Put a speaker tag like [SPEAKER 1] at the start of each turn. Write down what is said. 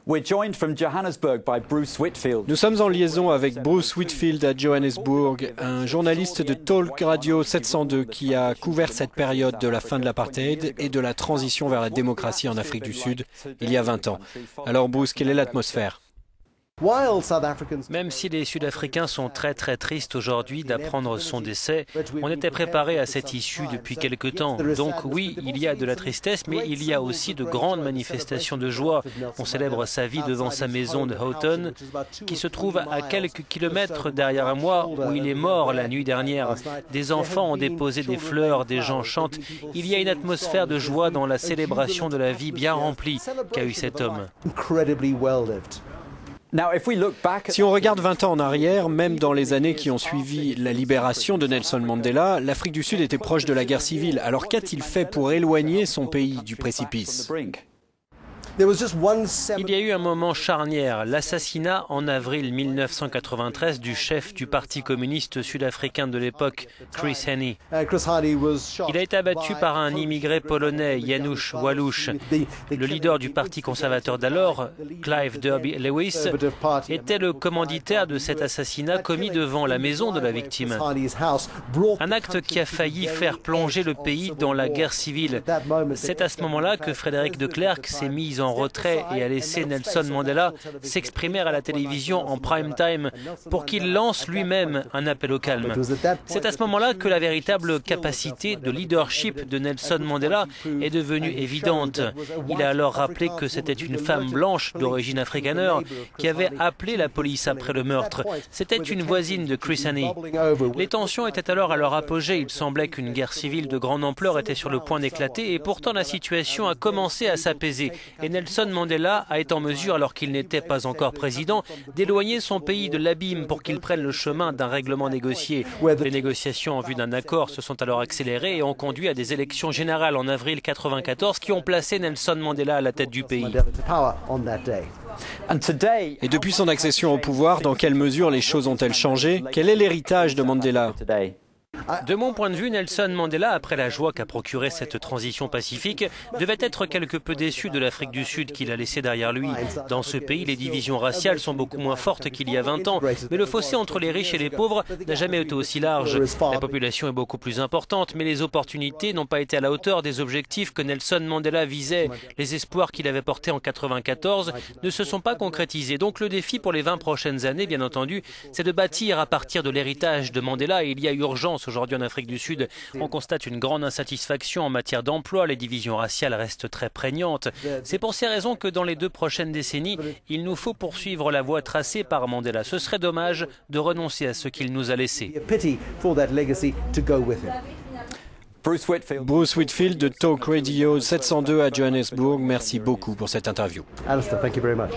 [SPEAKER 1] Nous sommes en liaison avec Bruce Whitfield à Johannesburg, un journaliste de Talk Radio 702 qui a couvert cette période de la fin de l'apartheid et de la transition vers la démocratie en Afrique du Sud il y a 20 ans. Alors Bruce, quelle est l'atmosphère ?
[SPEAKER 2] Même si les Sud-Africains sont très tristes aujourd'hui d'apprendre son décès, on était préparé à cette issue depuis quelque temps. Donc oui, il y a de la tristesse, mais il y a aussi de grandes manifestations de joie. On célèbre sa vie devant sa maison de Houghton, qui se trouve à quelques kilomètres derrière moi, où il est mort la nuit dernière. Des enfants ont déposé des fleurs, des gens chantent. Il y a une atmosphère de joie dans la célébration de la vie bien remplie qu'a eu cet homme.
[SPEAKER 1] Si on regarde 20 ans en arrière, même dans les années qui ont suivi la libération de Nelson Mandela, l'Afrique du Sud était proche de la guerre civile. Alors qu'a-t-il fait pour éloigner son pays du précipice ?
[SPEAKER 2] Il y a eu un moment charnière, l'assassinat en avril 1993 du chef du Parti communiste sud-africain de l'époque, Chris Hani. Il a été abattu par un immigré polonais, Janusz Walusz. Le leader du Parti conservateur d'alors, Clive Derby Lewis, était le commanditaire de cet assassinat commis devant la maison de la victime. Un acte qui a failli faire plonger le pays dans la guerre civile. C'est à ce moment-là que Frédéric de Klerk s'est mis en retrait et a laissé Nelson Mandela s'exprimer à la télévision en prime time pour qu'il lance lui-même un appel au calme. C'est à ce moment-là que la véritable capacité de leadership de Nelson Mandela est devenue évidente. Il a alors rappelé que c'était une femme blanche d'origine afrikaner qui avait appelé la police après le meurtre. C'était une voisine de Chris Hani. Les tensions étaient alors à leur apogée. Il semblait qu'une guerre civile de grande ampleur était sur le point d'éclater et pourtant la situation a commencé à s'apaiser. Et Nelson Mandela a été en mesure, alors qu'il n'était pas encore président, d'éloigner son pays de l'abîme pour qu'il prenne le chemin d'un règlement négocié. Les négociations en vue d'un accord se sont alors accélérées et ont conduit à des élections générales en avril 1994 qui ont placé Nelson Mandela à la tête du pays.
[SPEAKER 1] Et depuis son accession au pouvoir, dans quelle mesure les choses ont-elles changé ? Quel est l'héritage de Mandela ?
[SPEAKER 2] De mon point de vue, Nelson Mandela, après la joie qu'a procuré cette transition pacifique, devait être quelque peu déçu de l'Afrique du Sud qu'il a laissé derrière lui. Dans ce pays, les divisions raciales sont beaucoup moins fortes qu'il y a 20 ans, mais le fossé entre les riches et les pauvres n'a jamais été aussi large. La population est beaucoup plus importante, mais les opportunités n'ont pas été à la hauteur des objectifs que Nelson Mandela visait. Les espoirs qu'il avait portés en 1994 ne se sont pas concrétisés. Donc le défi pour les 20 prochaines années, bien entendu, c'est de bâtir à partir de l'héritage de Mandela, et il y a urgence aujourd'hui en Afrique du Sud. On constate une grande insatisfaction en matière d'emploi, les divisions raciales restent très prégnantes. C'est pour ces raisons que dans les 2 prochaines décennies, il nous faut poursuivre la voie tracée par Mandela. Ce serait dommage de renoncer à ce qu'il nous a laissé.
[SPEAKER 1] Bruce Whitfield de Talk Radio 702 à Johannesburg, merci beaucoup pour cette interview.
[SPEAKER 3] Alistair, thank you very much.